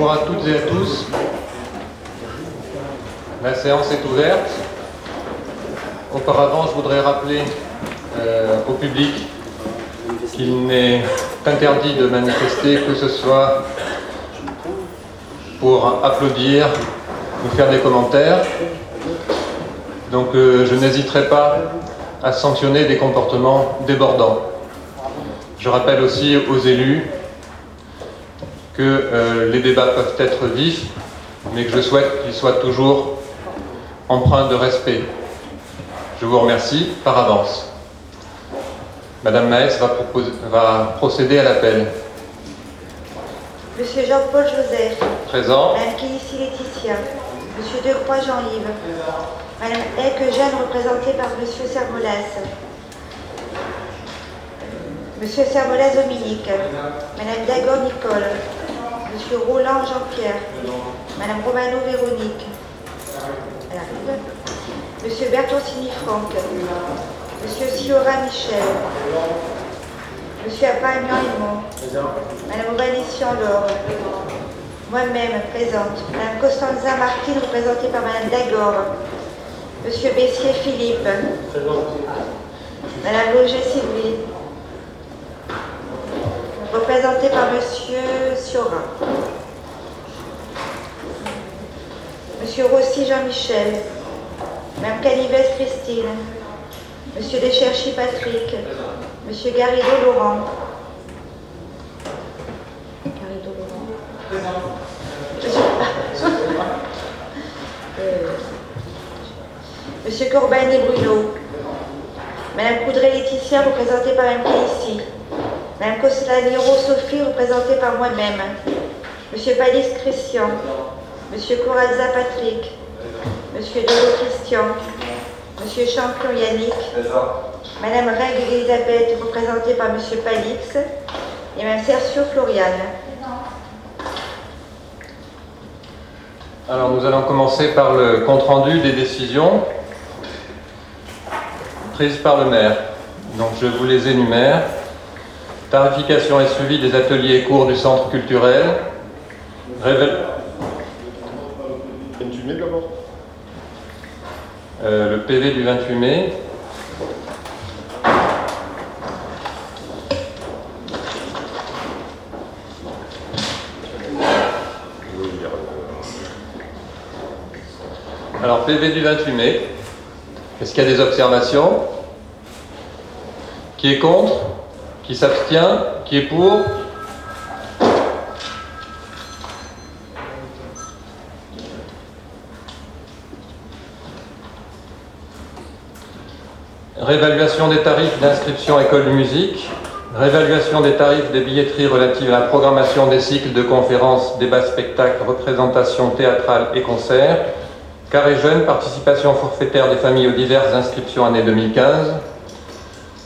Bonjour à toutes et à tous. La séance est ouverte. Auparavant, je voudrais rappeler au public qu'il n'est interdit de manifester, que ce soit pour applaudir ou faire des commentaires. Donc je n'hésiterai pas à sanctionner des comportements débordants. Je rappelle aussi aux élus que les débats peuvent être vifs, mais que je souhaite qu'ils soient toujours empreints de respect. Je vous remercie par avance. Madame Maes va procéder à l'appel. Monsieur Jean-Paul Joseph. Présent. Madame Kélissi Laetitia. Monsieur Decroix Jean-Yves. Madame Ecke Jeanne, représentée par Monsieur Sermolas. Monsieur Sermolas Dominique. Madame Dagor Nicole. Monsieur Roland Jean-Pierre. Madame Romano Véronique. Elle arrive. Monsieur Bertoncini Franck. Monsieur Siora Michel. Monsieur Apagnan Edmond. Madame Aubanissian Laure. Moi-même présente. Madame Costanza Martine, représentée par Madame Dagor. Monsieur Bessier Philippe. Madame Loger Sylvie. Représentée par Monsieur Siora. Monsieur Rossi Jean-Michel. Madame Canives Christine. Monsieur Descherchy Patrick. Monsieur Garrido Laurent. Garrido Laurent. Monsieur Corbani Bruno. Madame Coudray Laetitia, représentée par Mme Kélissi. Madame Costanero Sophie, représentée par moi-même. Monsieur Palis Christian. Monsieur Corazza Patrick. Monsieur Delo Christian. Monsieur Champion Yannick. Madame Règle Elisabeth, représentée par Monsieur Palix. Et Madame Cercio Floriane. Alors nous allons commencer par le compte-rendu des décisions prises par le maire. Donc je vous les énumère. Tarification et suivi des ateliers et cours du centre culturel. Le PV du 28 mai. Alors PV du 28 mai. Est-ce qu'il y a des observations? Qui est contre? Qui s'abstient? Qui est pour? Réévaluation des tarifs d'inscription école de musique. Réévaluation des tarifs des billetteries relatives à la programmation des cycles de conférences, débats, spectacles, représentations théâtrales et concerts. Carré jeune, participation forfaitaire des familles aux diverses inscriptions année 2015.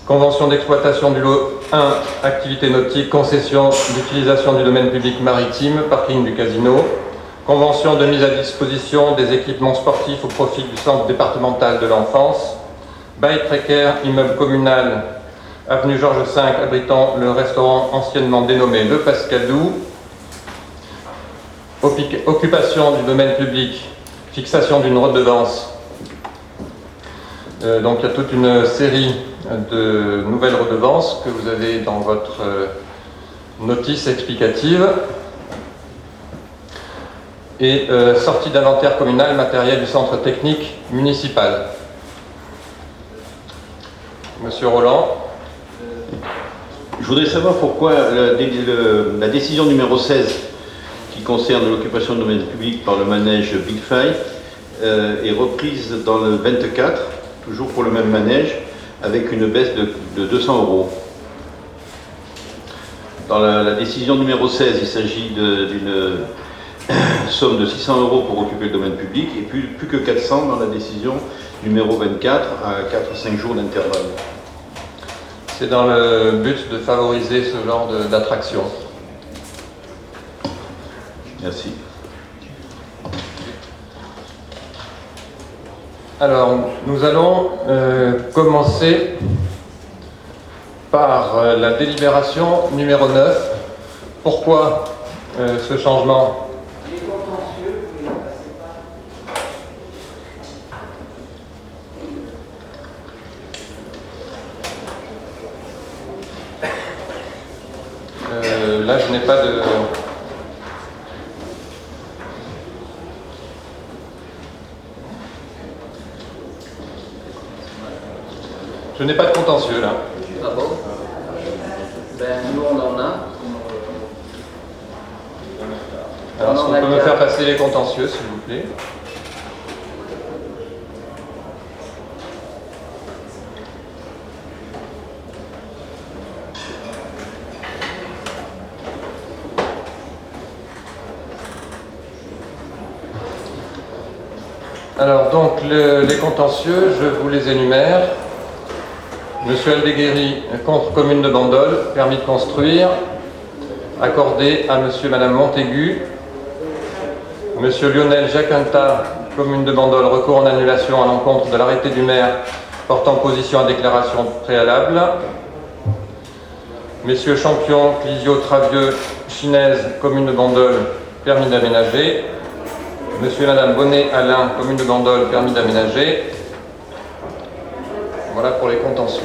Convention d'exploitation du lot 1, activité nautique, concession d'utilisation du domaine public maritime, parking du casino. Convention de mise à disposition des équipements sportifs au profit du centre départemental de l'enfance. Bail précaire, immeuble communal, avenue Georges V, abritant le restaurant anciennement dénommé Le Pascadou. Occupation du domaine public, fixation d'une redevance. Donc il y a toute une série de nouvelles redevances que vous avez dans votre notice explicative. Et sortie d'inventaire communal matériel du centre technique municipal. Monsieur Roland. Je voudrais savoir pourquoi la décision numéro 16 qui concerne l'occupation de domaine public par le manège Big Five est reprise dans le 24, toujours pour le même manège, avec une baisse de 200 €. Dans la décision numéro 16, il s'agit d'une somme de 600 € pour occuper le domaine public et plus que 400 dans la décision numéro 24 à 4-5 jours d'intervalle. C'est dans le but de favoriser ce genre d'attraction. Merci. Alors, nous allons commencer par la délibération numéro 9. Pourquoi ce changement? là, je n'ai pas de... Je n'ai pas de contentieux, là. Ah bon? Ben, nous, on en a. Alors, est-ce On en qu'on a peut me quatre. faire passer les contentieux, s'il vous plaît? Alors, donc, les contentieux, je vous les énumère. Monsieur Aldeguerri, contre commune de Bandol, permis de construire, accordé à monsieur et madame Montaigu. Monsieur Lionel Jaquinta, commune de Bandol, recours en annulation à l'encontre de l'arrêté du maire portant position à déclaration préalable. Messieurs Champion, Clisio, Travieux, Chinaise, commune de Bandol, permis d'aménager. Monsieur et madame Bonnet, Alain, commune de Bandol, permis d'aménager. Voilà pour les contentieux.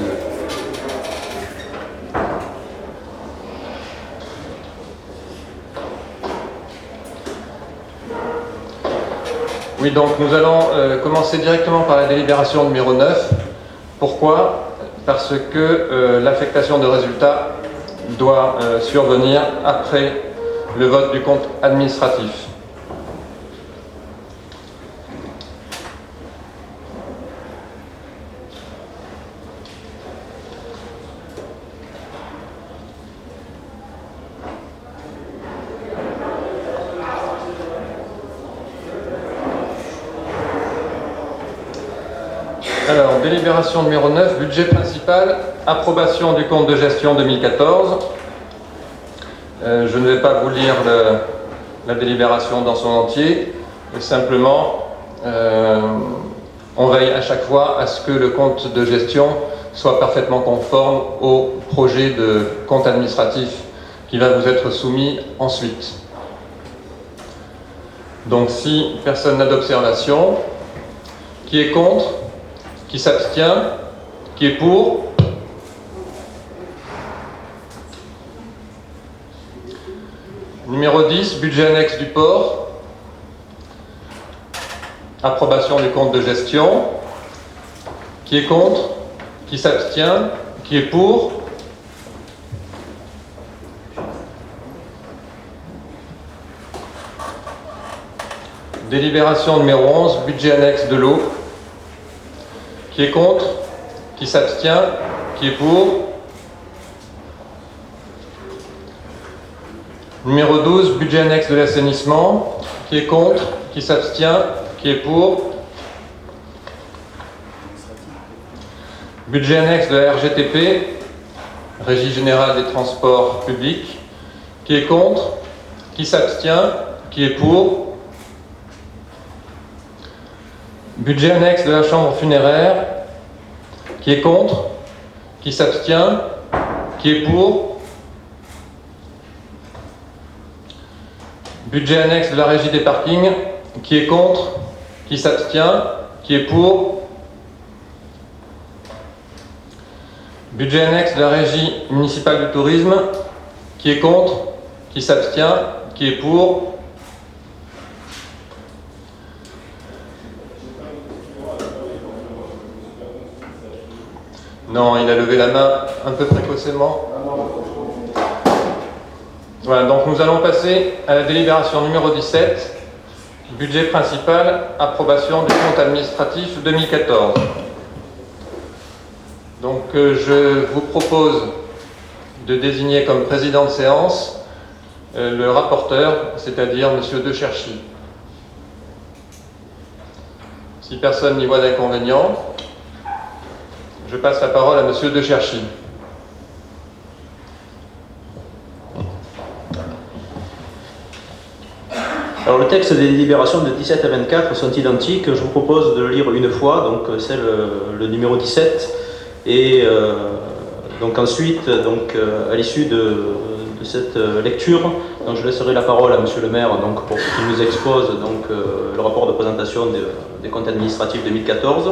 Oui, donc nous allons commencer directement par la délibération numéro 9. Pourquoi? Parce que l'affectation de résultats doit survenir après le vote du compte administratif. Alors, délibération numéro 9, budget principal, approbation du compte de gestion 2014. Je ne vais pas vous lire la délibération dans son entier, mais simplement, on veille à chaque fois à ce que le compte de gestion soit parfaitement conforme au projet de compte administratif qui va vous être soumis ensuite. Donc, si personne n'a d'observation, qui est contre? Qui s'abstient? Qui est pour? Numéro 10, budget annexe du port. Approbation du compte de gestion. Qui est contre? Qui s'abstient? Qui est pour? Délibération numéro 11, budget annexe de l'eau. Qui est contre? Qui s'abstient? Qui est pour? Numéro 12, budget annexe de l'assainissement. Qui est contre? Qui s'abstient? Qui est pour? Budget annexe de la RGTP, Régie générale des transports publics. Qui est contre? Qui s'abstient? Qui est pour? Budget annexe de la chambre funéraire. Qui est contre? Qui s'abstient? Qui est pour? Budget annexe de la régie des parkings. Qui est contre? Qui s'abstient? Qui est pour? Budget annexe de la régie municipale du tourisme. Qui est contre? Qui s'abstient? Qui est pour? Non, il a levé la main un peu précocement. Voilà, donc nous allons passer à la délibération numéro 17, budget principal, approbation du compte administratif 2014. Donc je vous propose de désigner comme président de séance le rapporteur, c'est-à-dire M. De Cherchy. Si personne n'y voit d'inconvénient, je passe la parole à M. De Cherchy. Alors le texte des délibérations de 17 à 24 sont identiques. Je vous propose de le lire une fois, donc c'est le numéro 17. Et donc ensuite, à l'issue de cette lecture, donc je laisserai la parole à M. le maire donc, pour qu'il nous expose le rapport de présentation des comptes administratifs 2014.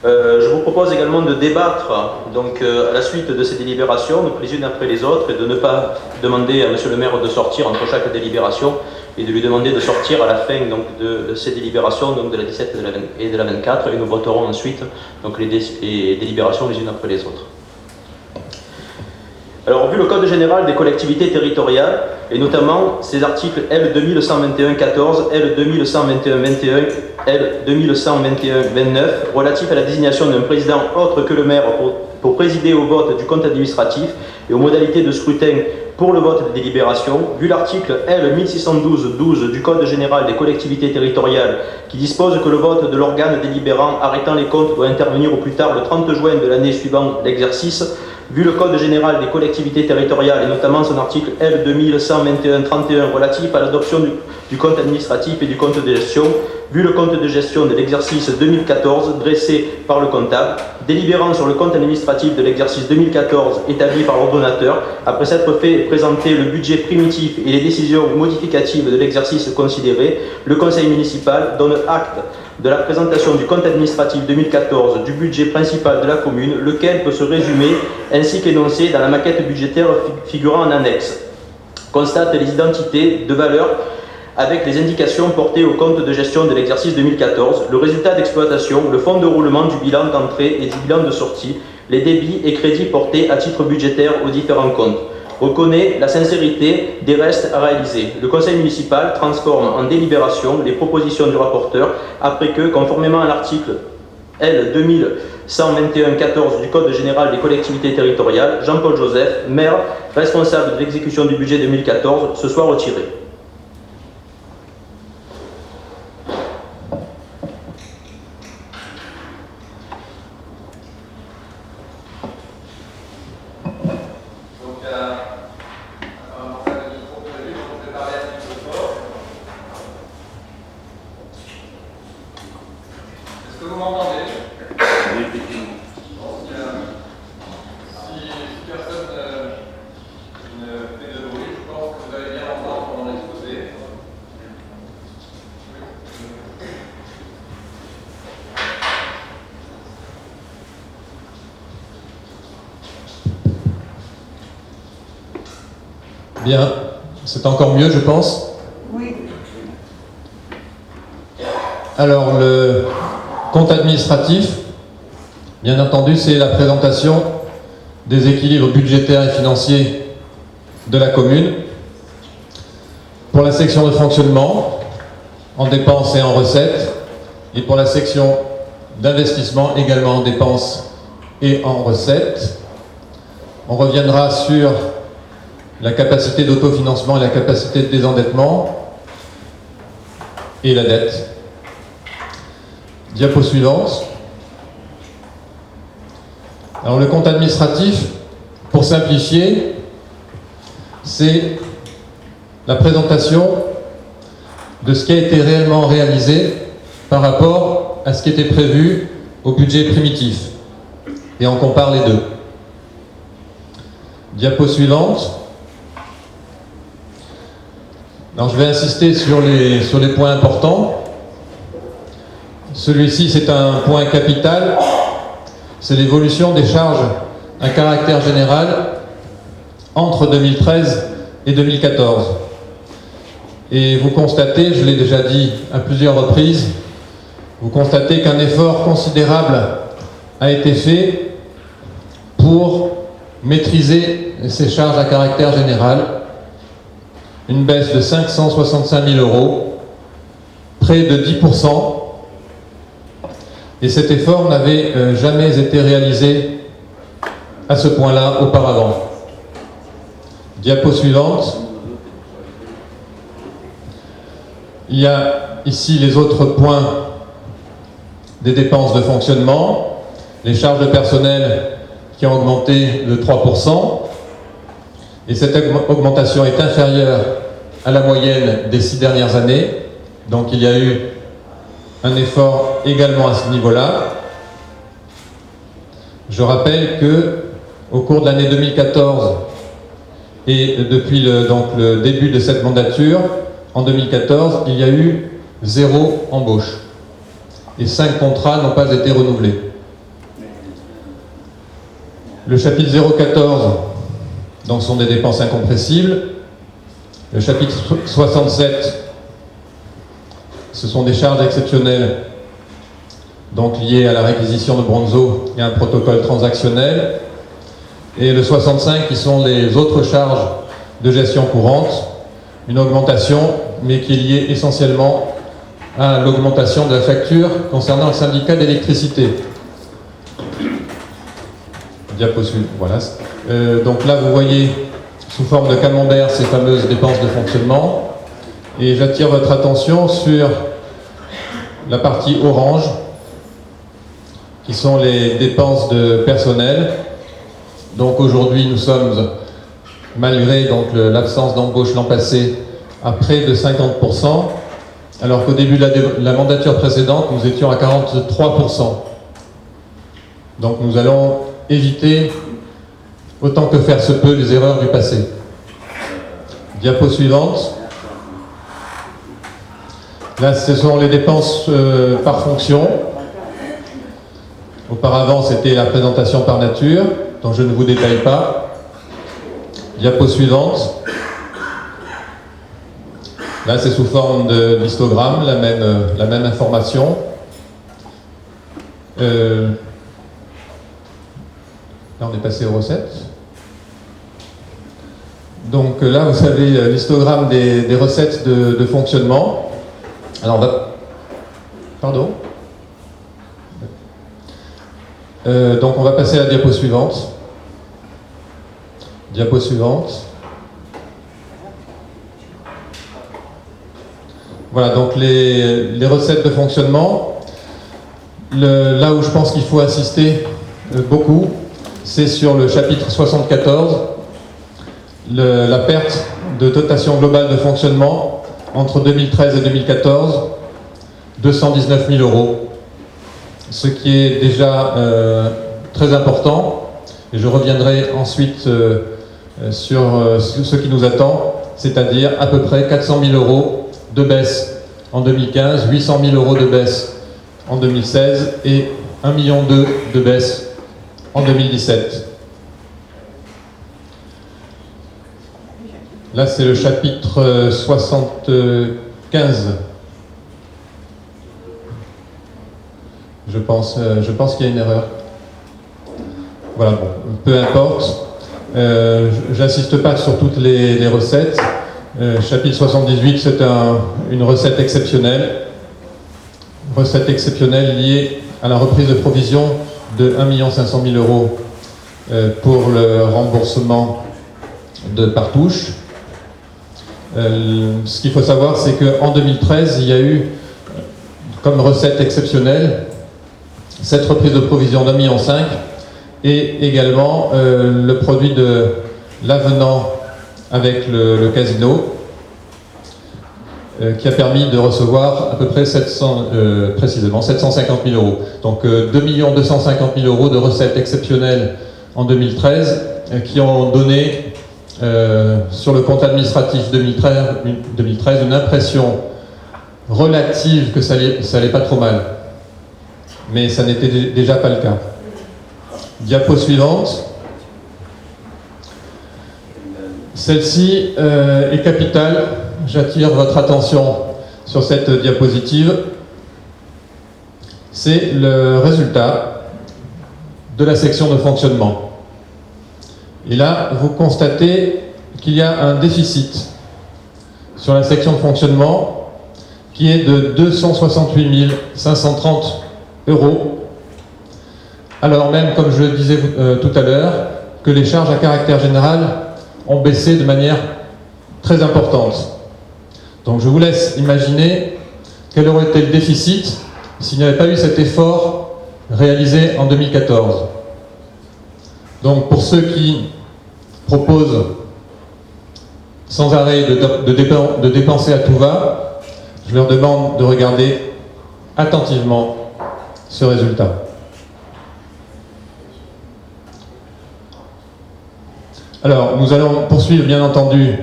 Je vous propose également de débattre donc, à la suite de ces délibérations, donc les unes après les autres, et de ne pas demander à Monsieur le maire de sortir entre chaque délibération, et de lui demander de sortir à la fin donc, de ces délibérations, donc de la 17 et de la 24, et nous voterons ensuite donc, les délibérations les unes après les autres. Alors, vu le Code général des collectivités territoriales, et notamment ces articles L 2121-14, L 2121-21, L 2121-29, relatifs à la désignation d'un président autre que le maire pour présider au vote du compte administratif et aux modalités de scrutin pour le vote des délibérations, vu l'article L 1612-12 du Code général des collectivités territoriales qui dispose que le vote de l'organe délibérant arrêtant les comptes doit intervenir au plus tard le 30 juin de l'année suivant l'exercice, vu le Code général des collectivités territoriales et notamment son article L 2121-31 relatif à l'adoption du compte administratif et du compte de gestion, vu le compte de gestion de l'exercice 2014 dressé par le comptable, délibérant sur le compte administratif de l'exercice 2014 établi par l'ordonnateur, après s'être fait présenter le budget primitif et les décisions modificatives de l'exercice considéré, le conseil municipal donne acte de la présentation du compte administratif 2014 du budget principal de la commune, lequel peut se résumer ainsi qu'énoncé dans la maquette budgétaire figurant en annexe. Constate les identités de valeur avec les indications portées au compte de gestion de l'exercice 2014, le résultat d'exploitation, le fonds de roulement du bilan d'entrée et du bilan de sortie, les débits et crédits portés à titre budgétaire aux différents comptes. Reconnaît la sincérité des restes à réaliser. Le conseil municipal transforme en délibération les propositions du rapporteur après que, conformément à l'article L 2121-14 du Code général des collectivités territoriales, Jean-Paul Joseph, maire responsable de l'exécution du budget 2014, se soit retiré. Bien, c'est encore mieux, je pense. Oui. Alors, le compte administratif, bien entendu, c'est la présentation des équilibres budgétaires et financiers de la commune. Pour la section de fonctionnement, en dépenses et en recettes, et pour la section d'investissement, également en dépenses et en recettes. On reviendra sur la capacité d'autofinancement et la capacité de désendettement et la dette. Diapo suivante. Alors le compte administratif, pour simplifier, c'est la présentation de ce qui a été réellement réalisé par rapport à ce qui était prévu au budget primitif. Et on compare les deux. Diapo suivante. Alors, je vais insister sur les points importants. Celui-ci, c'est un point capital. C'est l'évolution des charges à caractère général entre 2013 et 2014. Et vous constatez, je l'ai déjà dit à plusieurs reprises, vous constatez qu'un effort considérable a été fait pour maîtriser ces charges à caractère général. Une baisse de 565 000 €, près de 10%. Et cet effort n'avait jamais été réalisé à ce point-là auparavant. Diapo suivante. Il y a ici les autres points des dépenses de fonctionnement, les charges de personnel qui ont augmenté de 3%. Et cette augmentation est inférieure à la moyenne des 6 dernières années. Donc il y a eu un effort également à ce niveau-là. Je rappelle que au cours de l'année 2014 et depuis le début de cette mandature, en 2014, il y a eu 0 embauche. Et 5 contrats n'ont pas été renouvelés. Le chapitre 014, donc, sont des dépenses incompressibles. Le chapitre 67, ce sont des charges exceptionnelles, donc liées à la réquisition de Bronzo et à un protocole transactionnel. Et le 65, qui sont les autres charges de gestion courante, une augmentation, mais qui est liée essentiellement à l'augmentation de la facture concernant le syndicat d'électricité. Diapo suivante, voilà. Donc là, vous voyez sous forme de camembert ces fameuses dépenses de fonctionnement. Et j'attire votre attention sur la partie orange, qui sont les dépenses de personnel. Donc aujourd'hui, nous sommes, malgré l'absence d'embauche l'an passé, à près de 50%, alors qu'au début de la mandature précédente, nous étions à 43%. Donc nous allons éviter, autant que faire se peut, les erreurs du passé. Diapo suivante. Là, ce sont les dépenses par fonction. Auparavant, c'était la présentation par nature, donc je ne vous détaille pas. Diapo suivante. Là, c'est sous forme d'histogramme, la même information. Là, on est passé aux recettes. Donc là, vous avez l'histogramme des recettes de fonctionnement. Alors, on va... Pardon. Donc, on va passer à la diapo suivante. Diapo suivante. Voilà, donc les recettes de fonctionnement. Là où je pense qu'il faut insister beaucoup, c'est sur le chapitre 74, la perte de dotation globale de fonctionnement entre 2013 et 2014, 219 000 €, ce qui est déjà très important. Et je reviendrai ensuite sur ce qui nous attend, c'est-à-dire à peu près 400 000 € de baisse en 2015, 800 000 € de baisse en 2016 et 1,2 million de baisse en 2017. Là, c'est le chapitre 75. Je pense qu'il y a une erreur. Voilà, bon, peu importe. J'insiste pas sur toutes les recettes. Chapitre 78, c'est une recette exceptionnelle. Recette exceptionnelle liée à la reprise de provision de 1 500 000 € pour le remboursement de partouche. Ce qu'il faut savoir, c'est qu'en 2013, il y a eu comme recette exceptionnelle cette reprise de provision d'1,5 million et également le produit de l'avenant avec le casino qui a permis de recevoir à peu près précisément 750 000 €. Donc 2 250 000 € de recettes exceptionnelles en 2013 qui ont donné sur le compte administratif 2013 une impression relative que ça allait pas trop mal. Mais ça n'était déjà pas le cas. Diapo suivante. Celle-ci est capitale. J'attire votre attention sur cette diapositive. C'est le résultat de la section de fonctionnement. Et là, vous constatez qu'il y a un déficit sur la section de fonctionnement qui est de 268 530 €, alors même, comme je le disais tout à l'heure, que les charges à caractère général ont baissé de manière très importante. Donc je vous laisse imaginer quel aurait été le déficit s'il n'y avait pas eu cet effort réalisé en 2014. Donc pour ceux qui proposent sans arrêt de dépenser à tout va, je leur demande de regarder attentivement ce résultat. Alors, nous allons poursuivre bien entendu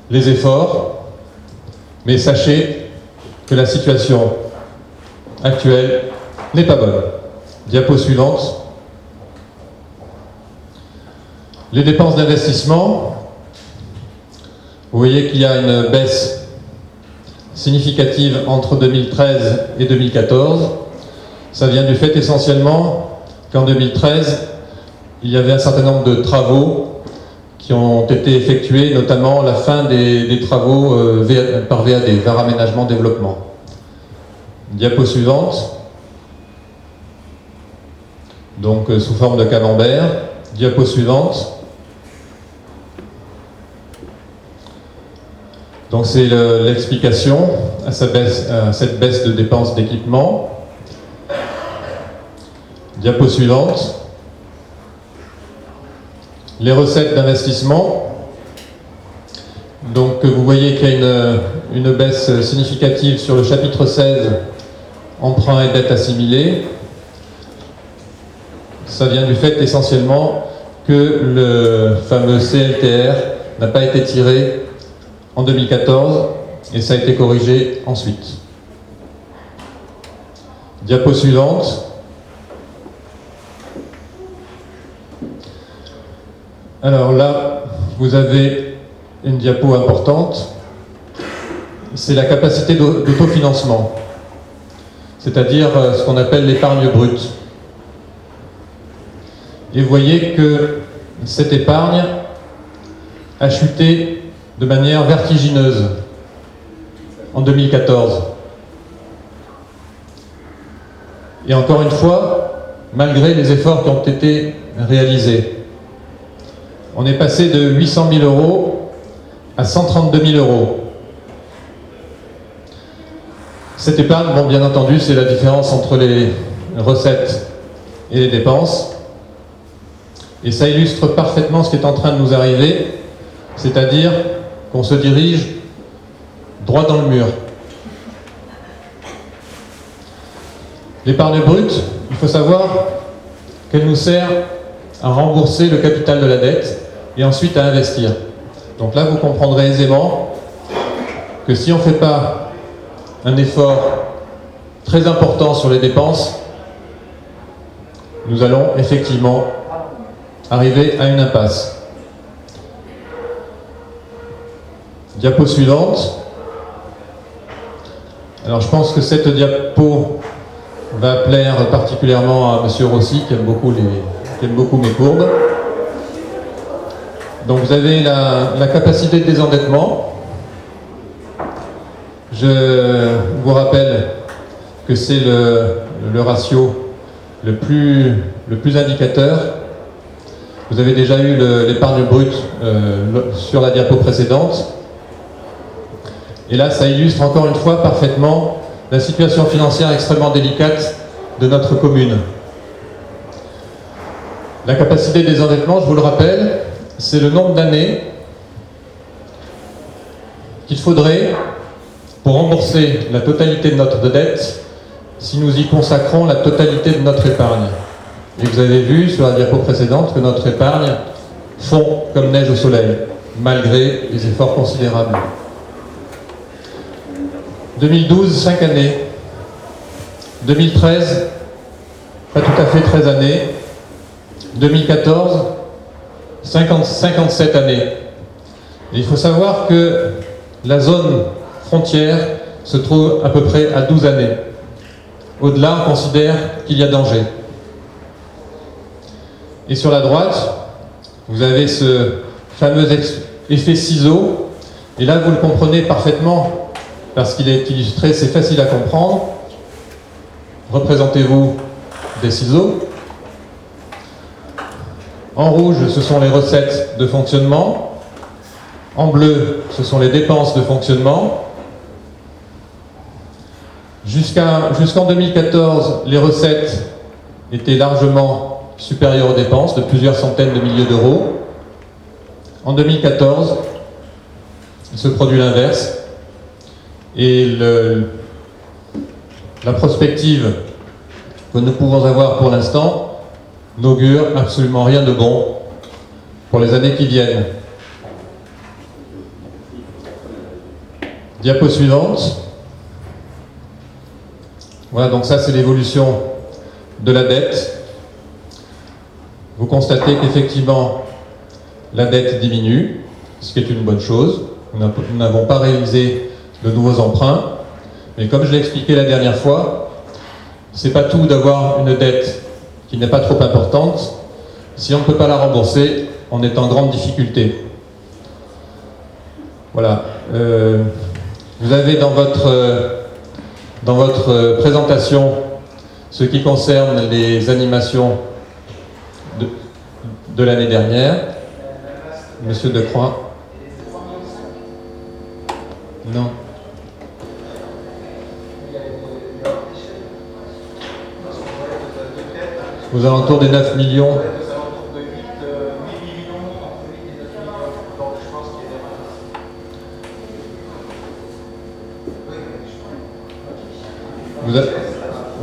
les efforts, mais sachez que la situation actuelle n'est pas bonne. Diapo suivante. Les dépenses d'investissement, vous voyez qu'il y a une baisse significative entre 2013 et 2014. Ça vient du fait essentiellement qu'en 2013, il y avait un certain nombre de travaux qui ont été effectués, notamment la fin des travaux par VAD, vers aménagement développement. Diapo suivante. Donc sous forme de camembert. Diapo suivante. Donc c'est l'explication à cette baisse de dépenses d'équipement. Diapo suivante. Les recettes d'investissement. Donc vous voyez qu'il y a une baisse significative sur le chapitre 16, emprunts et dettes assimilées. Ça vient du fait essentiellement que le fameux CLTR n'a pas été tiré en 2014 et ça a été corrigé ensuite. Diapo suivante. Alors là, vous avez une diapo importante, c'est la capacité d'autofinancement, c'est-à-dire ce qu'on appelle l'épargne brute. Et vous voyez que cette épargne a chuté de manière vertigineuse en 2014. Et encore une fois, malgré les efforts qui ont été réalisés. On est passé de 800 000 euros à 132 000 euros. Cette épargne, bon, bien entendu, c'est la différence entre les recettes et les dépenses. Et ça illustre parfaitement ce qui est en train de nous arriver, c'est-à-dire qu'on se dirige droit dans le mur. L'épargne brute, il faut savoir qu'elle nous sert à rembourser le capital de la dette et ensuite à investir. Donc là, vous comprendrez aisément que si on ne fait pas un effort très important sur les dépenses, nous allons effectivement arriver à une impasse. Diapo suivante. Alors je pense que cette diapo va plaire particulièrement à M. Rossi qui aime beaucoup mes courbes. Donc vous avez la capacité de désendettement. Je vous rappelle que c'est le ratio le plus indicateur. Vous avez déjà eu l'épargne brute sur la diapo précédente. Et là, ça illustre encore une fois parfaitement la situation financière extrêmement délicate de notre commune. La capacité de désendettement, je vous le rappelle, c'est le nombre d'années qu'il faudrait pour rembourser la totalité de notre dette si nous y consacrons la totalité de notre épargne. Et vous avez vu sur la diapo précédente que notre épargne fond comme neige au soleil, malgré les efforts considérables. 2012, 5 années. 2013, pas tout à fait 13 années. 2014, 57 années. Et il faut savoir que la zone frontière se trouve à peu près à 12 années. Au-delà, on considère qu'il y a danger. Et sur la droite, vous avez ce fameux effet ciseau. Et là, vous le comprenez parfaitement parce qu'il est illustré, c'est facile à comprendre. Représentez-vous des ciseaux. En rouge, ce sont les recettes de fonctionnement. En bleu, ce sont les dépenses de fonctionnement. Jusqu'en 2014, les recettes étaient largement supérieures aux dépenses, de plusieurs centaines de milliers d'euros. En 2014, il se produit l'inverse. Et la prospective que nous pouvons avoir pour l'instant n'augure absolument rien de bon pour les années qui viennent. Diapo suivante. Voilà, donc ça c'est l'évolution de la dette. Vous constatez qu'effectivement, la dette diminue, ce qui est une bonne chose. Nous n'avons pas réalisé de nouveaux emprunts, mais comme je l'ai expliqué la dernière fois, c'est pas tout d'avoir une dette qui n'est pas trop importante. Si on ne peut pas la rembourser, on est en grande difficulté. Voilà. Vous avez dans votre présentation ce qui concerne les animations de l'année dernière. Monsieur Decroix. Non. Aux alentours des 9 millions.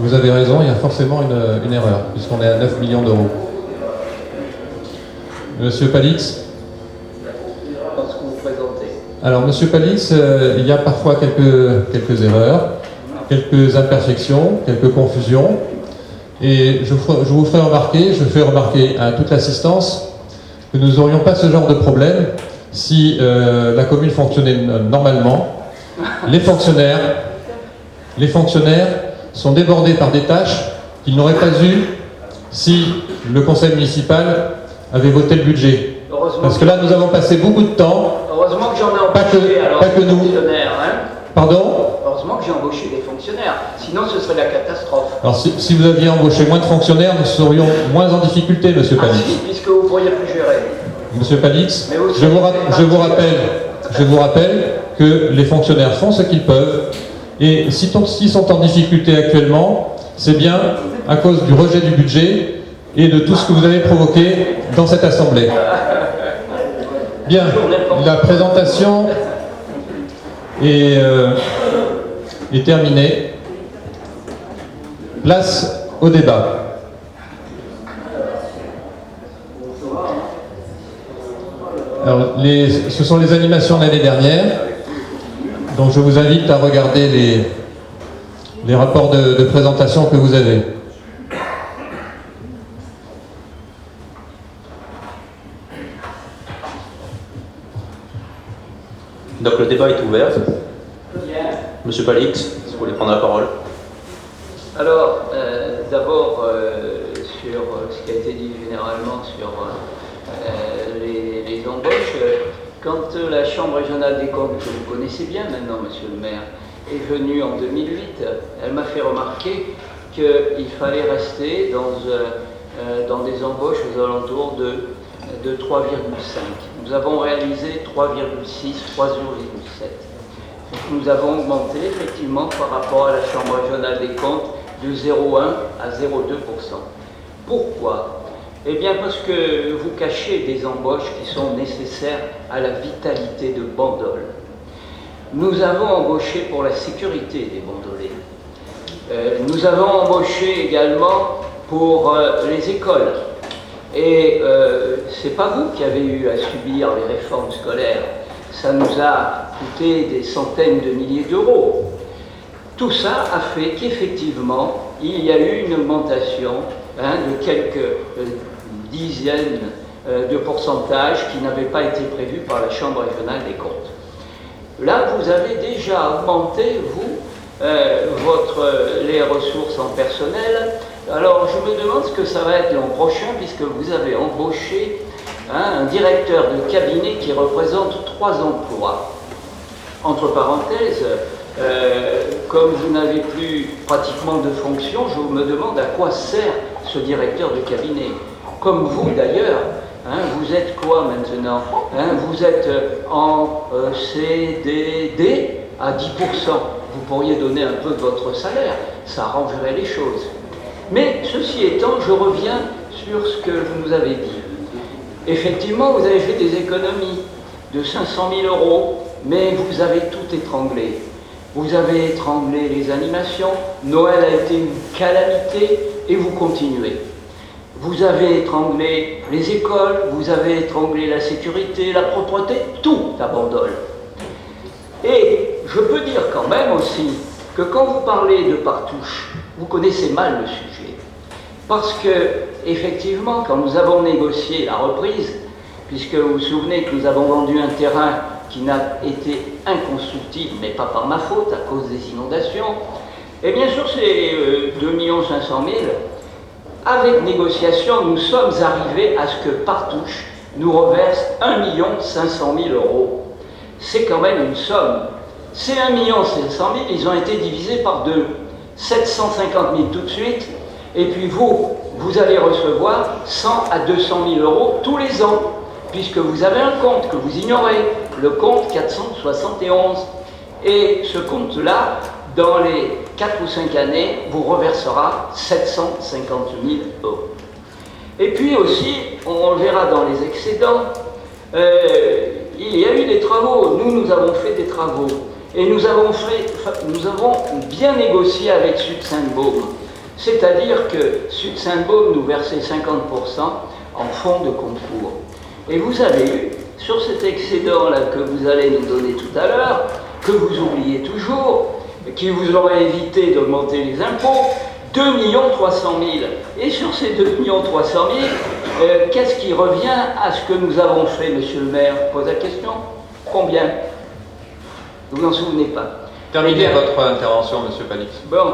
Vous avez raison, il y a forcément une erreur, puisqu'on est à 9 millions d'euros. Monsieur Palix. Parce que vous présentez. Alors, Monsieur Palix, il y a parfois quelques erreurs, quelques imperfections, quelques confusions. Et je vous fais remarquer à toute l'assistance que nous n'aurions pas ce genre de problème si la commune fonctionnait normalement. Les fonctionnaires sont débordés par des tâches qu'ils n'auraient pas eues si le conseil municipal avait voté le budget. Parce que là, nous avons passé beaucoup de temps. Heureusement que j'en ai embauché des fonctionnaires. Hein. Pardon ? Heureusement que j'ai embauché des fonctionnaires. Sinon, ce serait la catastrophe. Alors, si vous aviez embauché moins de fonctionnaires, nous serions moins en difficulté, Monsieur Palix. Si, puisque vous ne pourriez plus gérer. Monsieur Palix, je vous rappelle que les fonctionnaires font ce qu'ils peuvent. Et s'ils sont en difficulté actuellement, c'est bien à cause du rejet du budget et de tout ce que vous avez provoqué dans cette assemblée. Bien, la présentation est terminée. Place au débat. Alors, ce sont les animations de l'année dernière. Donc je vous invite à regarder les rapports de présentation que vous avez. Donc le débat est ouvert. Monsieur Palix, si vous voulez prendre la parole. Alors, d'abord, sur ce qui a été dit généralement sur les embauches, quand la Chambre régionale des comptes, que vous connaissez bien maintenant, monsieur le maire, est venue en 2008, elle m'a fait remarquer qu'il fallait rester dans des embauches aux alentours de 3,5. Nous avons réalisé 3,6, 3,7. Nous avons augmenté effectivement par rapport à la Chambre régionale des comptes de 0,1 à 0,2%. Pourquoi ? Eh bien parce que vous cachez des embauches qui sont nécessaires à la vitalité de Bandol. Nous avons embauché pour la sécurité des Bandolais. Nous avons embauché également pour les écoles. Et c'est pas vous qui avez eu à subir les réformes scolaires. Ça nous a coûté des centaines de milliers d'euros. Tout ça a fait qu'effectivement, il y a eu une augmentation de quelques dizaines de pourcentages qui n'avaient pas été prévus par la Chambre régionale des comptes. Là, vous avez déjà augmenté, vous, les ressources en personnel. Alors, je me demande ce que ça va être l'an prochain, puisque vous avez embauché un directeur de cabinet qui représente 3 emplois. Entre parenthèses, comme vous n'avez plus pratiquement de fonction, je me demande à quoi sert ce directeur de cabinet. Comme vous d'ailleurs, vous êtes quoi maintenant ? Vous êtes en CDD à 10%. Vous pourriez donner un peu de votre salaire, ça arrangerait les choses. Mais ceci étant, je reviens sur ce que vous nous avez dit. Effectivement, vous avez fait des économies de 500 000 €, mais vous avez tout étranglé. Vous avez étranglé les animations, Noël a été une calamité et vous continuez. Vous avez étranglé les écoles, vous avez étranglé la sécurité, la propreté, tout à Bandol. Et je peux dire quand même aussi que quand vous parlez de Partouche, vous connaissez mal le sujet. Parce que, effectivement, quand nous avons négocié la reprise, puisque vous vous souvenez que nous avons vendu un terrain qui n'a été inconstructible, mais pas par ma faute, à cause des inondations. Et bien sûr, ces 2 500 000, avec négociation, nous sommes arrivés à ce que Partouche nous reverse 1 500 000 euros. C'est quand même une somme. Ces 1 500 000, ils ont été divisés par 2. 750 000 tout de suite, et puis vous allez recevoir 100 à 200 000 euros tous les ans, puisque vous avez un compte que vous ignorez, le compte 471. Et ce compte-là, dans les 4 ou 5 années, vous reversera 750 000 euros. Et puis aussi, on le verra dans les excédents, il y a eu des travaux. Nous avons fait des travaux. Et nous avons bien négocié avec Sud Sainte-Baume. C'est-à-dire que Sud Sainte-Baume nous versait 50% en fonds de concours. Et vous avez eu, sur cet excédent-là que vous allez nous donner tout à l'heure, que vous oubliez toujours, qui vous aurait évité d'augmenter les impôts, 2 300 000. Et sur ces 2 300 000, qu'est-ce qui revient à ce que nous avons fait, monsieur le maire? Je pose la question. Combien? Vous n'en souvenez pas. Terminez votre intervention, monsieur Palix. Bon,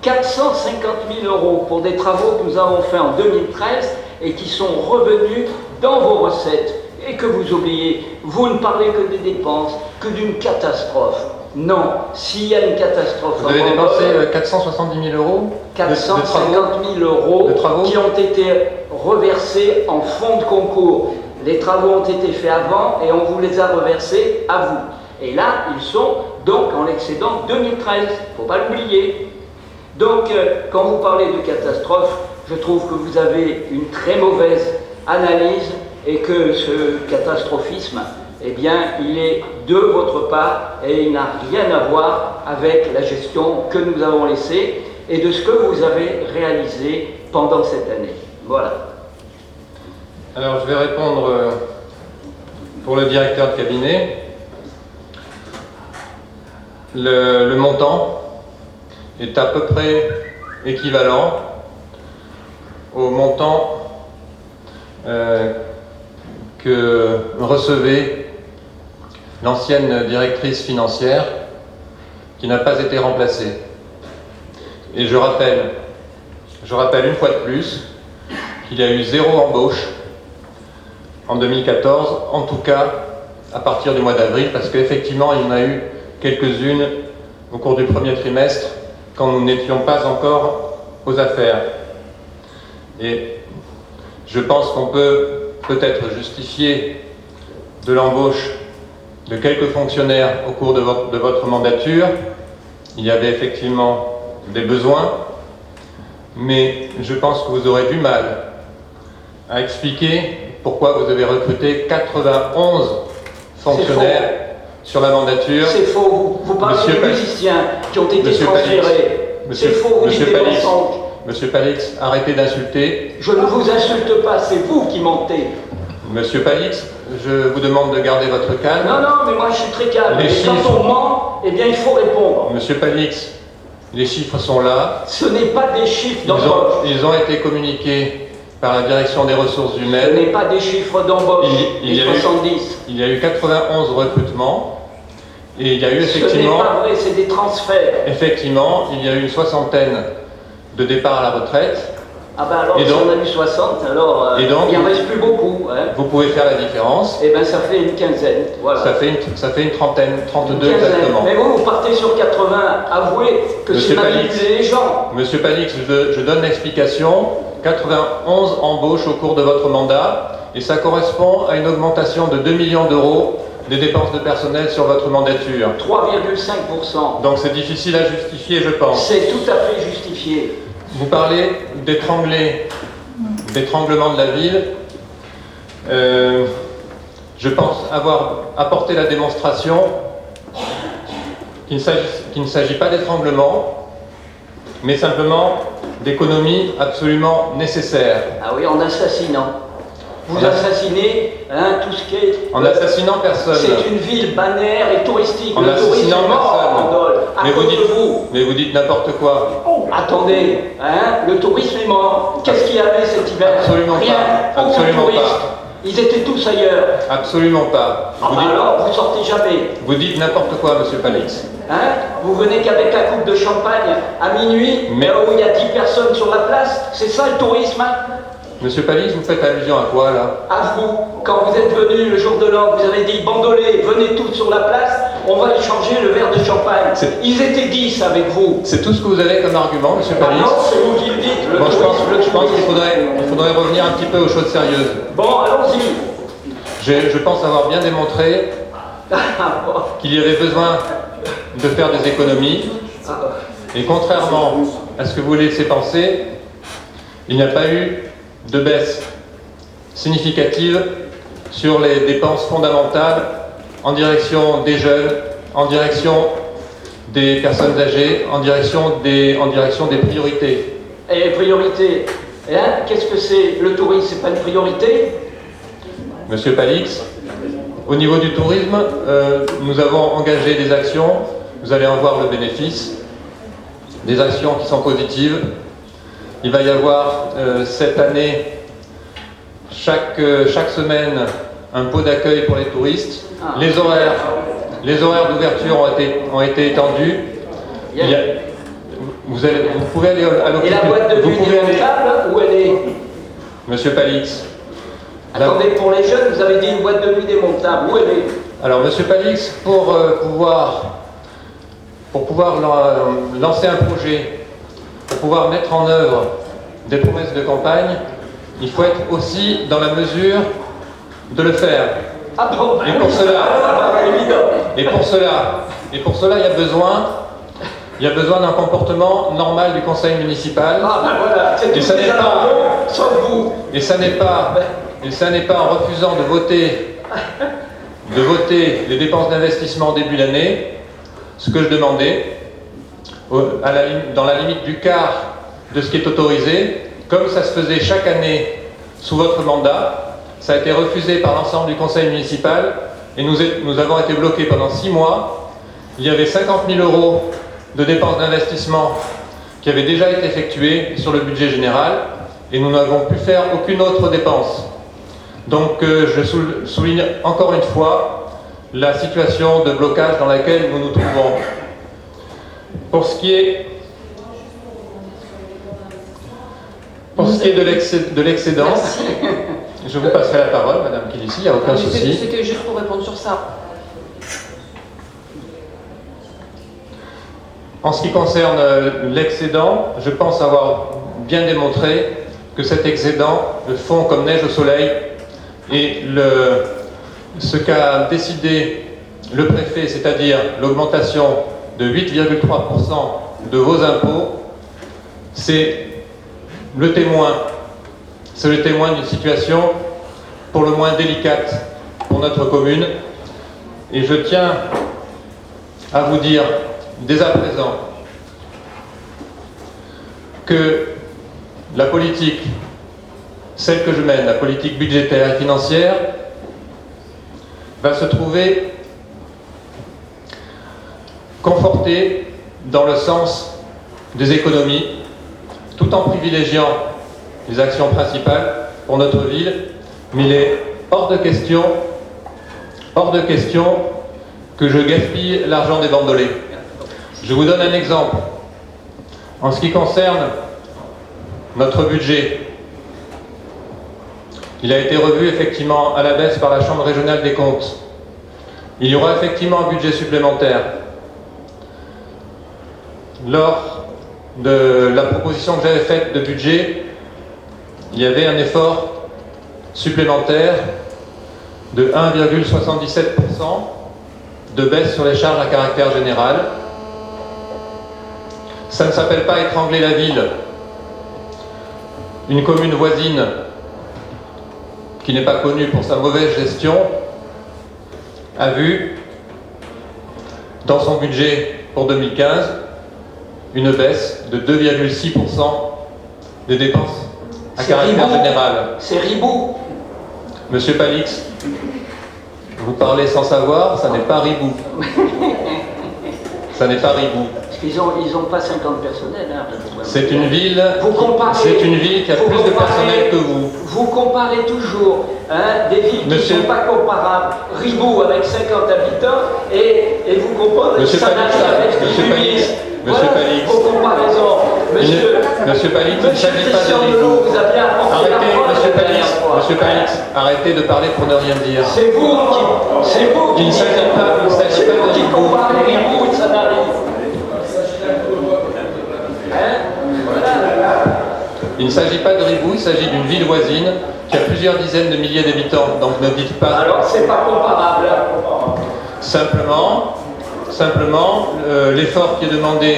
450 000 euros pour des travaux que nous avons faits en 2013 et qui sont revenus dans vos recettes. Et que vous oubliez, vous ne parlez que des dépenses, que d'une catastrophe. Non, s'il y a une catastrophe... Vous avez dépensé 470 000 euros 450 000 euros qui ont été reversés en fonds de concours. Les travaux ont été faits avant et on vous les a reversés à vous. Et là, ils sont donc en l'excédent 2013, il ne faut pas l'oublier. Donc, quand vous parlez de catastrophe, je trouve que vous avez une très mauvaise analyse et que ce catastrophisme, eh bien, il est de votre part et il n'a rien à voir avec la gestion que nous avons laissée et de ce que vous avez réalisé pendant cette année. Voilà. Alors, je vais répondre pour le directeur de cabinet. Le montant est à peu près équivalent au montant que recevait l'ancienne directrice financière qui n'a pas été remplacée. Et je rappelle une fois de plus qu'il y a eu 0 embauche en 2014, en tout cas à partir du mois d'avril, parce qu'effectivement il y en a eu quelques-unes au cours du premier trimestre quand nous n'étions pas encore aux affaires. Et je pense qu'on peut-être justifier de l'embauche de quelques fonctionnaires au cours de votre mandature. Il y avait effectivement des besoins, mais je pense que vous aurez du mal à expliquer pourquoi vous avez recruté 91 fonctionnaires sur la mandature. C'est faux. Vous parlez des musiciens qui ont été transférés. C'est faux, vous dites des mensonges. Monsieur Palix, arrêtez d'insulter. Je ne vous insulte pas, c'est vous qui mentez. Monsieur Palix, je vous demande de garder votre calme. Non, non, mais moi je suis très calme. Les chiffres... Quand on ment, eh bien il faut répondre. Monsieur Palix, les chiffres sont là. Ce n'est pas des chiffres d'embauche. Ils ont été communiqués par la direction des ressources humaines. Ce n'est pas des chiffres d'embauche. Il y a eu 91 recrutements. Et il y a eu effectivement... Ce n'est pas vrai, c'est des transferts. Effectivement, il y a eu une soixantaine de départs à la retraite. Ah ben alors, si on a eu 60, alors il n'en reste plus beaucoup. Hein. Vous pouvez faire la différence. Eh bien, ça fait une quinzaine. Voilà. Ça fait une trentaine, 32 exactement. Mais vous partez sur 80. Avouez que c'est manipuler les gens. Monsieur Palix, je donne l'explication. 91 embauches au cours de votre mandat. Et ça correspond à une augmentation de 2 millions d'euros des dépenses de personnel sur votre mandature. 3,5%. Donc c'est difficile à justifier, je pense. C'est tout à fait justifié. Vous parlez d'étranglement de la ville. Je pense avoir apporté la démonstration qu'il ne s'agit pas d'étranglement, mais simplement d'économies absolument nécessaires. Ah oui, en assassinant. Vous assassinez tout ce qui est... En assassinant personne. C'est une ville balnéaire et touristique. En assassinant personne. Mais vous dites n'importe quoi. Oh, attendez, le tourisme est mort. Qu'est-ce qu'il y avait cet hiver? Absolument rien. Pas. Absolument pas. Ils étaient tous ailleurs. Absolument pas. Ah bah alors, vous sortez jamais. Vous dites n'importe quoi, monsieur Palix. Hein? Vous venez qu'avec la coupe de champagne à minuit, Mais- où il y a 10 personnes sur la place. C'est ça le tourisme, hein? Monsieur Palix, vous faites allusion à quoi, là? À vous, quand vous êtes venu le jour de l'an, vous avez dit bandolés, venez tous sur la place, on va échanger le verre de champagne. C'est- Ils étaient 10 avec vous. C'est tout ce que vous avez comme argument, monsieur Ah Palix? non, c'est vous qui le dites. Le Bon, je pense tourisme. qu'il faudrait revenir un petit peu aux choses sérieuses. Bon, allons-y. Je pense avoir bien démontré qu'il y avait besoin de faire des économies. Et contrairement à ce que vous laissez penser, il n'y a pas eu de baisse significative sur les dépenses fondamentales en direction des jeunes, en direction des personnes âgées, en direction des priorités. Et priorité, hein? Qu'est-ce que c'est? Le tourisme, c'est pas une priorité? Monsieur Palix, au niveau du tourisme, nous avons engagé des actions, vous allez en voir le bénéfice, des actions qui sont positives. Il va y avoir cette année, chaque semaine, un pot d'accueil pour les touristes. Les horaires d'ouverture ont été étendus. Vous pouvez aller à Et l'hôpital. la boîte de Vous nuit pouvez aller, démontable, où elle est? Monsieur Palix. Attendez, pour les jeunes, vous avez dit une boîte de nuit démontable, où elle est? Alors, monsieur Palix, pour pouvoir lancer un projet, pour pouvoir mettre en œuvre des promesses de campagne, il faut être aussi dans la mesure de le faire. Ah bon, Et pour cela, évident. il y a besoin d'un comportement normal du conseil municipal. Ah ben voilà, c'est Et tout ça n'est déjà pas- bon, sauf vous. Et ça n'est pas en refusant de voter les dépenses d'investissement au début d'année, ce que je demandais, dans la limite du quart de ce qui est autorisé, comme ça se faisait chaque année sous votre mandat. Ça a été refusé par l'ensemble du conseil municipal et nous avons été bloqués pendant 6 mois. Il y avait 50 000 € de dépenses d'investissement qui avaient déjà été effectuées sur le budget général et nous n'avons pu faire aucune autre dépense. Donc je souligne encore une fois la situation de blocage dans laquelle nous nous trouvons. Pour ce qui est de l'excédent, Merci. je vous passerai la parole, Madame Kilissi, il n'y a aucun souci. C'était juste pour répondre sur ça. En ce qui concerne l'excédent, je pense avoir bien démontré que cet excédent fond comme neige au soleil et ce qu'a décidé le préfet, c'est-à-dire l'augmentation de 8,3% de vos impôts, c'est le témoin d'une situation pour le moins délicate pour notre commune. Et je tiens à vous dire dès à présent que la politique, celle que je mène, la politique budgétaire et financière, va se trouver confortée dans le sens des économies, tout en privilégiant les actions principales pour notre ville, mais il est hors de question que je gaspille l'argent des bandolés. Je vous donne un exemple. En ce qui concerne notre budget, il a été revu effectivement à la baisse par la Chambre régionale des comptes. Il y aura effectivement un budget supplémentaire. Lors de la proposition que j'avais faite de budget, il y avait un effort supplémentaire de 1,77% de baisse sur les charges à caractère général. Ça ne s'appelle pas étrangler la ville. Une commune voisine qui n'est pas connue pour sa mauvaise gestion a vu dans son budget pour 2015 une baisse de 2,6% des dépenses à C'est caractère Ribot. général. C'est Ribot. Monsieur Palix, vous parlez sans savoir, ça n'est pas Ribou. Ça n'est pas Ribou. Ils ont pas 50 personnels. Hein, C'est une ville qui a plus de personnel que vous. Vous comparez toujours des villes qui ne sont pas comparables. Ribou avec 50 habitants et vous comprenez Monsieur ça n'a rien avec Palix, Monsieur Palix. Vos comparaisons. Monsieur Palix, il ne s'agit pas de Ribou. Monsieur Palix, arrêtez de parler pour ne rien dire. C'est vous qui Il ne s'agit pas de Ribou. comparez Ribou et Sanary. Il ne s'agit pas de Ribou, il s'agit d'une ville voisine qui a plusieurs dizaines de milliers d'habitants. Donc ne dites pas. Alors c'est pas comparable. Simplement, l'effort qui est demandé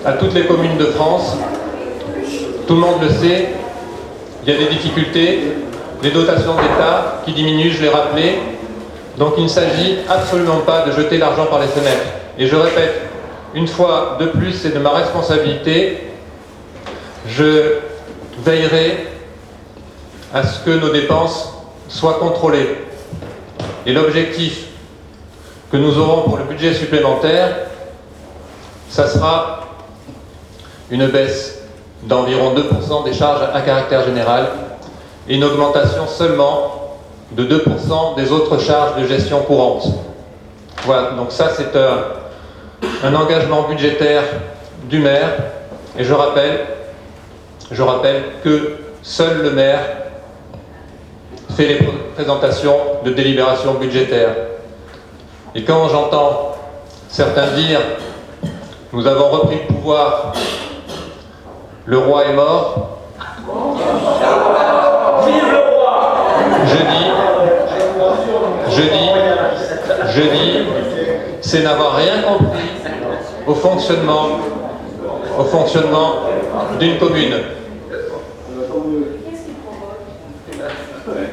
à toutes les communes de France, tout le monde le sait, il y a des difficultés, les dotations d'État qui diminuent, je l'ai rappelé. Donc il ne s'agit absolument pas de jeter l'argent par les fenêtres. Et je répète, une fois de plus, c'est de ma responsabilité. Je veillerai à ce que nos dépenses soient contrôlées. Et l'objectif que nous aurons pour le budget supplémentaire, ça sera une baisse d'environ 2% des charges à caractère général et une augmentation seulement de 2% des autres charges de gestion courante. Voilà, donc ça c'est un engagement budgétaire du maire, et je rappelle que seul le maire fait les présentations de délibération budgétaire. Et quand j'entends certains dire « nous avons repris le pouvoir, le roi est mort », je dis, c'est n'avoir rien compris au fonctionnement d'une commune.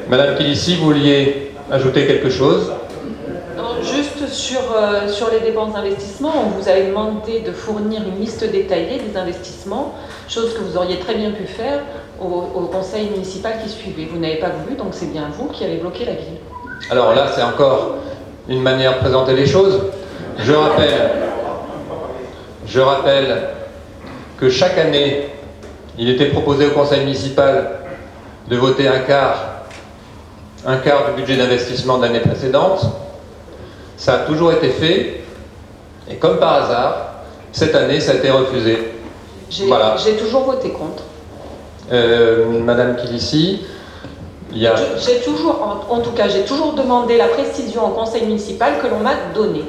Madame Kilissi, vous vouliez ajouter quelque chose? Non, juste sur les dépenses d'investissement, on vous avait demandé de fournir une liste détaillée des investissements, chose que vous auriez très bien pu faire au conseil municipal qui suivait. Vous n'avez pas voulu, donc c'est bien vous qui avez bloqué la ville. Alors là, c'est encore une manière de présenter les choses. Je rappelle que chaque année, il était proposé au conseil municipal de voter un quart du budget d'investissement de l'année précédente. Ça a toujours été fait, et comme par hasard, cette année, ça a été refusé. Voilà. J'ai toujours voté contre. Madame Kilissi, il y a... J'ai toujours demandé la précision au conseil municipal que l'on m'a donnée.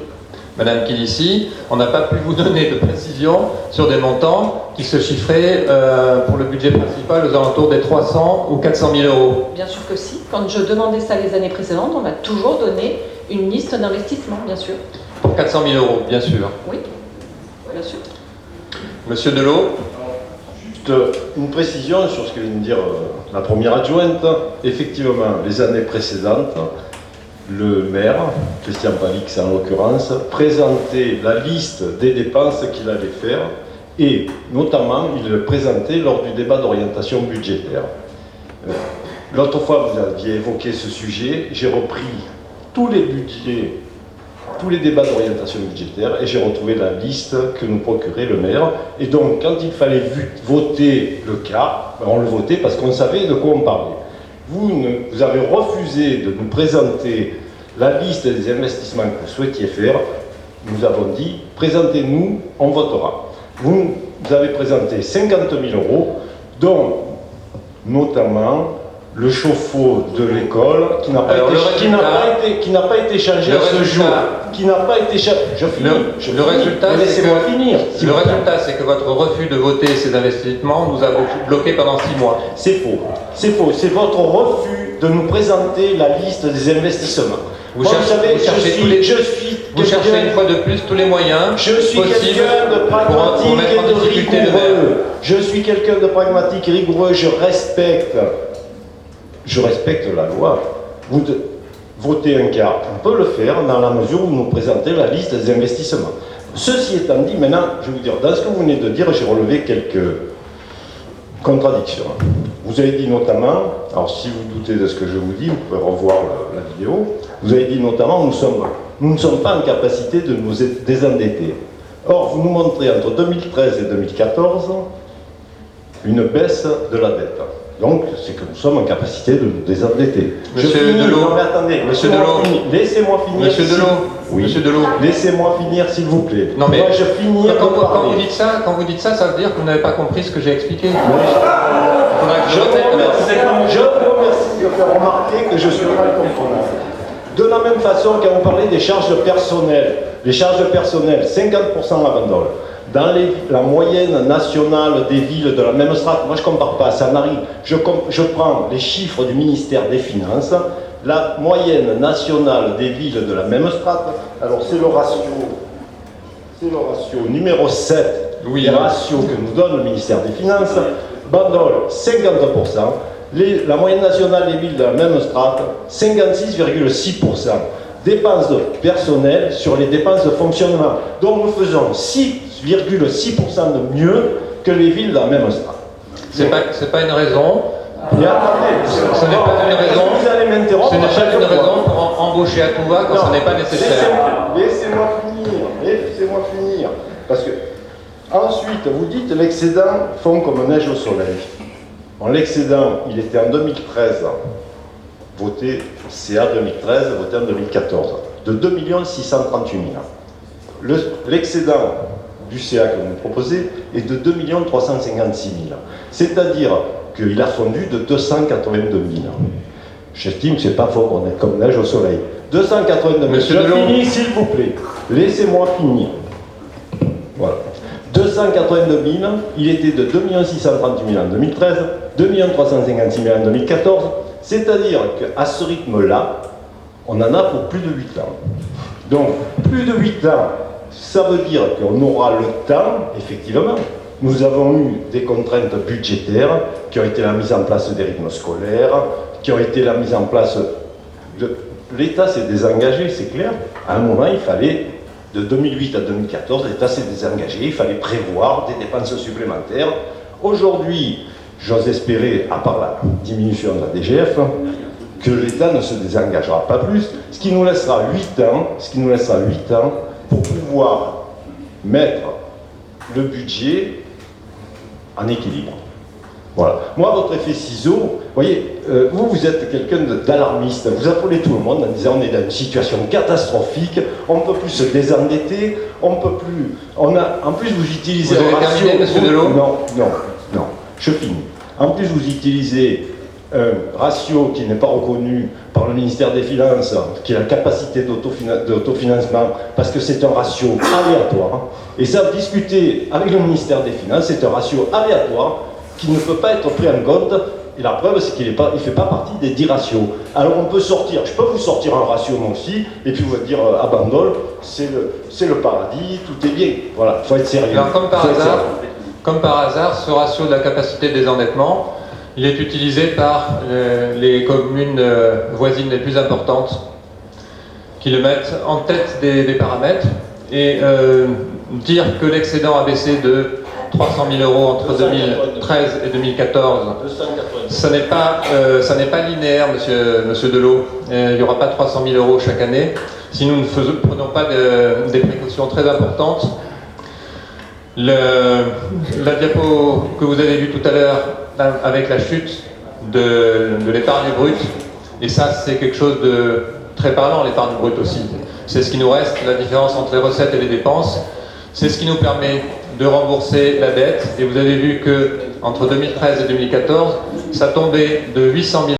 Madame Kilissi, on n'a pas pu vous donner de précision sur des montants qui se chiffraient pour le budget principal aux alentours des 300 ou 400 000 euros. Bien sûr que si. Quand je demandais ça les années précédentes, on m'a toujours donné une liste d'investissements, bien sûr. Pour 400 000 euros, bien sûr. Oui, bien sûr. Monsieur Delot. Juste une précision sur ce que vient de dire la première adjointe. Effectivement, les années précédentes, le maire, Christian Palix en l'occurrence, présentait la liste des dépenses qu'il allait faire et notamment il le présentait lors du débat d'orientation budgétaire. L'autre fois, vous aviez évoqué ce sujet, j'ai repris tous les budgets, tous les débats d'orientation budgétaire et j'ai retrouvé la liste que nous procurait le maire. Et donc, quand il fallait voter le cas, on le votait parce qu'on savait de quoi on parlait. Vous avez refusé de nous présenter la liste des investissements que vous souhaitiez faire. Nous avons dit, présentez-nous, on votera. Vous avez présenté 50 000 euros, dont notamment le chauffe-eau de l'école qui n'a pas été changé à ce jour. Qui n'a pas été changé. Le résultat, laissez-moi finir. Le résultat, c'est que votre refus de voter ces investissements nous a bloqués pendant 6 mois. C'est faux. C'est faux. C'est votre refus de nous présenter la liste des investissements. Vous cherchez une fois de plus tous les moyens je suis possibles quelqu'un de pragmatique pour mettre en et de difficulté le rigoureux. maire. Je suis quelqu'un de pragmatique et rigoureux. Je respecte la loi. Vous votez un quart, on peut le faire dans la mesure où vous nous présentez la liste des investissements. Ceci étant dit, maintenant, je vais vous dire, dans ce que vous venez de dire, j'ai relevé quelques contradictions. Vous avez dit notamment, alors si vous doutez de ce que je vous dis, vous pouvez revoir la vidéo, vous avez dit notamment, nous ne sommes pas en capacité de nous désendetter. Or, vous nous montrez entre 2013 et 2014 une baisse de la dette. Donc, c'est que nous sommes en capacité de nous désendetter. Monsieur Delot. Non mais attendez, Monsieur Delot. Laissez-moi finir. Monsieur Delot. Oui. Monsieur Delot. Laissez-moi finir, s'il vous plaît. Non mais moi, je finis de quand parler. vous dites ça, ça veut dire que vous n'avez pas compris ce que j'ai expliqué. Je vous remercie de faire remarquer que je suis mal comprenant. De la même façon, quand vous parlez des charges personnelles, les charges personnelles, 50% à Bandol. Dans la moyenne nationale des villes de la même strate, moi je ne compare pas, ça n'arrive. Je prends les chiffres du ministère des Finances, la moyenne nationale des villes de la même strate, alors c'est le ratio numéro 7, Oui. les ratios que nous donne le ministère des Finances. Bandol, 50%. La moyenne nationale des villes de la même strate, 56,6%. Dépenses personnelles sur les dépenses de fonctionnement. Donc nous faisons 6,6% de mieux que les villes de la même strate. C'est pas une raison. Et attendez, Ce n'est pas une raison. Vous allez m'interrompre. Ce n'est à chaque pas une fois. raison pour embaucher à tout va quand ce n'est pas nécessaire. Laissez-moi finir. Parce que, ensuite, vous dites l'excédent fond comme neige au soleil. Bon, l'excédent, il était en 2013, voté, CA 2013, voté en 2014, de 2 638 000. L'excédent du CA que vous nous proposez est de 2 356 000. C'est-à-dire qu'il a fondu de 282 000. J'estime que ce n'est pas fort, on est comme neige au soleil. 282 000. Monsieur Je Delon. finis, s'il vous plaît. Laissez-moi finir. Voilà. 282 000, il était de 2 638 000 en 2013, 2 356 000 en 2014. C'est-à-dire qu'à ce rythme-là, on en a pour plus de 8 ans. Donc, plus de 8 ans, ça veut dire qu'on aura le temps, effectivement. Nous avons eu des contraintes budgétaires qui ont été la mise en place des rythmes scolaires, qui ont été la mise en place de... L'État s'est désengagé, c'est clair. À un moment, il fallait, de 2008 à 2014, l'État s'est désengagé, il fallait prévoir des dépenses supplémentaires. Aujourd'hui, j'ose espérer, à part la diminution de la DGF, que l'État ne se désengagera pas plus, ce qui nous laissera 8 ans pour pouvoir mettre le budget en équilibre. Voilà. Moi, votre effet ciseau, vous voyez, vous êtes quelqu'un d'alarmiste. Vous appelez tout le monde en disant on est dans une situation catastrophique, on ne peut plus se désendetter, on ne peut plus... En plus, vous utilisez Vous avez terminé, monsieur Delot ? Non, je finis. En plus, vous utilisez un ratio qui n'est pas reconnu par le ministère des Finances, qui est la capacité d'autofinancement, parce que c'est un ratio aléatoire. Et ça, discuter avec le ministère des Finances, c'est un ratio aléatoire qui ne peut pas être pris en compte. Et la preuve, c'est qu'il ne fait pas partie des 10 ratios. Alors on peut sortir, je peux vous sortir un ratio moi aussi, et puis vous allez dire à Bandol, c'est le paradis, tout est bien. Voilà, il faut être sérieux. Alors comme par hasard, ce ratio de la capacité de désendettement, il est utilisé par les communes voisines les plus importantes qui le mettent en tête des paramètres et dire que l'excédent a baissé de 300 000 € entre 2013 et 2014, ça n'est pas linéaire, monsieur Delot. Il n'y aura pas 300 000 € chaque année si nous ne prenons pas des précautions très importantes. La diapo que vous avez vue tout à l'heure avec la chute de l'épargne brute, et ça c'est quelque chose de très parlant, l'épargne brute aussi. C'est ce qui nous reste, la différence entre les recettes et les dépenses. C'est ce qui nous permet de rembourser la dette. Et vous avez vu que entre 2013 et 2014, ça tombait de 800 000